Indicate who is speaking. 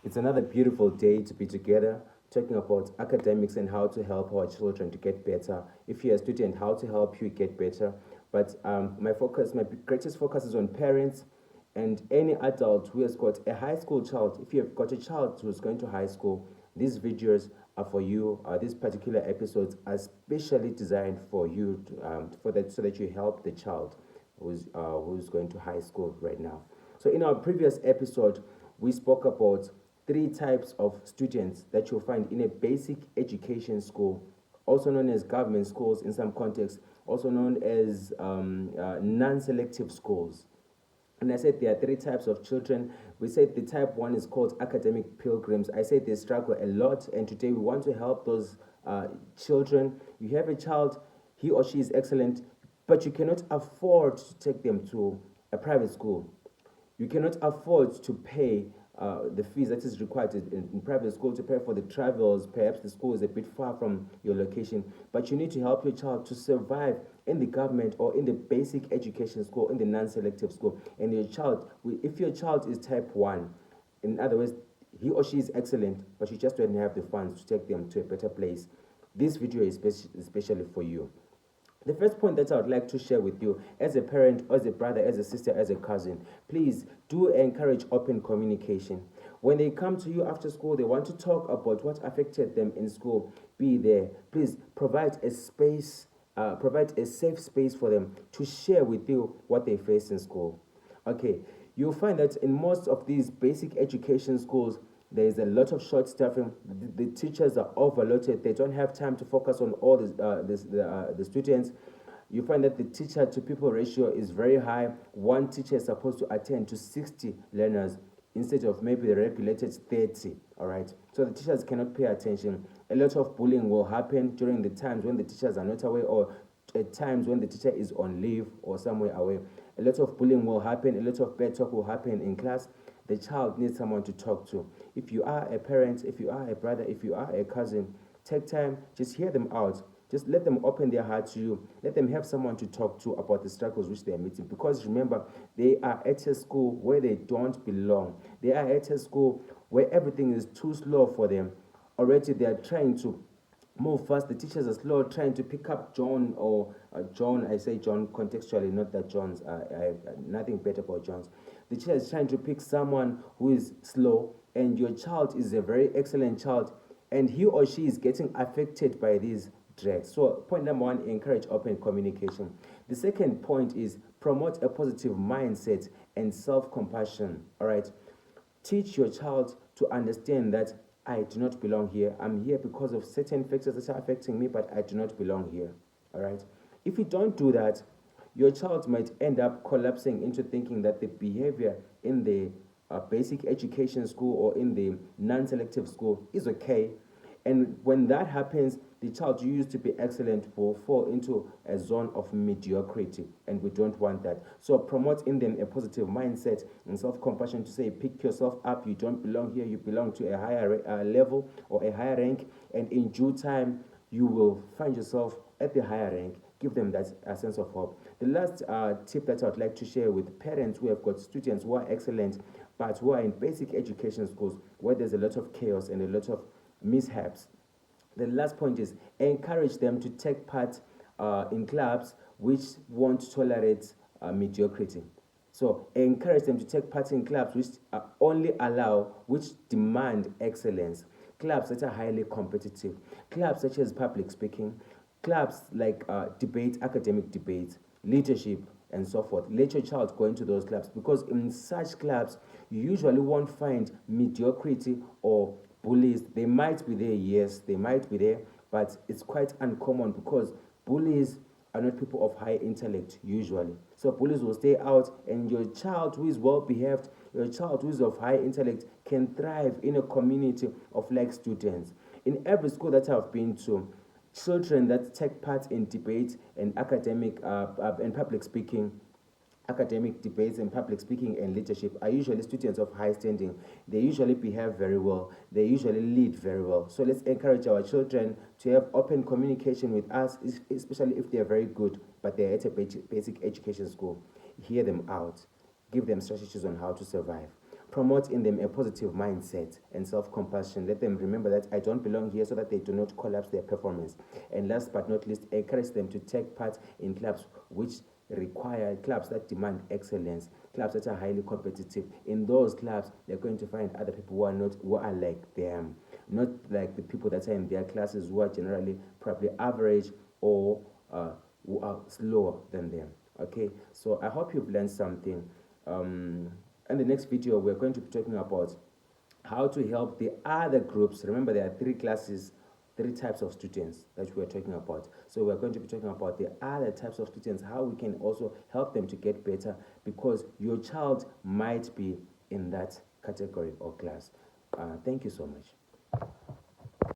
Speaker 1: It's another beautiful day to be together talking about academics and how to help our children to get better. If you're a student, how to help you get better. But my greatest focus is on parents and any adult who has got a high school child. If you have got a child who's going to high school, these videos are for you. These particular episodes are specially designed for you, so that you help the child who's going to high school right now. So in our previous episode, we spoke about three types of students that you'll find in a basic education school, also known as government schools in some contexts, also known as non-selective schools. And I said there are three types of children. We said the type one is called academic pilgrims. I said they struggle a lot, and today we want to help those children. You have a child, he or she is excellent, but you cannot afford to take them to a private school. You cannot afford to pay the fees that is required in private school, to pay for the travels. Perhaps the school is a bit far from your location, but you need to help your child to survive in the government or in the basic education school, in the non-selective school. And your child, if your child is type 1, in other words, he or she is excellent, but you just don't have the funds to take them to a better place, this video is especially for you. The first point that I would like to share with you, as a parent, as a brother, as a sister, as a cousin, please do encourage open communication. When they come to you after school, they want to talk about what affected them in school, be there. Please provide a space, provide a safe space for them to share with you what they face in school. Okay, you'll find that in most of these basic education schools, there is a lot of short staffing. The teachers are overloaded. They don't have time to focus on all the students. You find that the teacher to people ratio is very high. One teacher is supposed to attend to 60 learners instead of maybe the regulated 30. All right. So the teachers cannot pay attention. A lot of bullying will happen during the times when the teachers are not away, or at times when the teacher is on leave or somewhere away. A lot of bullying will happen. A lot of bad talk will happen in class. The child needs someone to talk to. If you are a parent, if you are a brother, if you are a cousin, take time, just hear them out. Just let them open their heart to you. Let them have someone to talk to about the struggles which they are meeting. Because remember, they are at a school where they don't belong. They are at a school where everything is too slow for them. Already they are trying to move fast. The teachers are slow, trying to pick up John or John. I say John contextually, not that John's. I have nothing better about John's. The teacher is trying to pick someone who is slow, and your child is a very excellent child, and he or she is getting affected by these drags. So point number one, encourage open communication. The second point is promote a positive mindset and self-compassion. All right. Teach your child to understand that I do not belong here. I'm here because of certain factors that are affecting me, but I do not belong here. All right. If you don't do that, your child might end up collapsing into thinking that the behavior in the basic education school or in the non-selective school is okay. And when that happens, the child who used to be excellent will fall into a zone of mediocrity, and we don't want that. So promote in them a positive mindset and self-compassion to say, pick yourself up. You don't belong here. You belong to a higher level or a higher rank, and in due time, you will find yourself at the higher rank. Give them that sense of hope. The last tip that I would like to share with parents who have got students who are excellent, but who are in basic education schools where there's a lot of chaos and a lot of mishaps. The last point is encourage them to take part in clubs which won't tolerate mediocrity. So encourage them to take part in clubs which which demand excellence. Clubs that are highly competitive. Clubs such as public speaking. Clubs like debate, academic debates, leadership, and so forth. Let your child go into those clubs, because in such clubs, you usually won't find mediocrity or bullies. They might be there, yes, they might be there, but it's quite uncommon because bullies are not people of high intellect usually. So bullies will stay out, and your child who is well behaved, your child who is of high intellect can thrive in a community of like students. In every school that I've been to, children that take part in debate and and public speaking, academic debates and public speaking and leadership are usually students of high standing. They usually behave very well. They usually lead very well. So let's encourage our children to have open communication with us, especially if they're very good, but they're at a basic education school. Hear them out. Give them strategies on how to survive. promote in them a positive mindset and self-compassion. Let them remember that I don't belong here, so that they do not collapse their performance. And last but not least, encourage them to take part in clubs clubs that demand excellence, clubs that are highly competitive. In those clubs, they're going to find other people who are like them, not like the people that are in their classes, who are generally probably average, or who are slower than them. Okay, so I hope you've learned something. In the next video, we're going to be talking about how to help the other groups. Remember, there are three types of students that we're talking about. So we're going to be talking about the other types of students, how we can also help them to get better, because your child might be in that category or class. Thank you so much.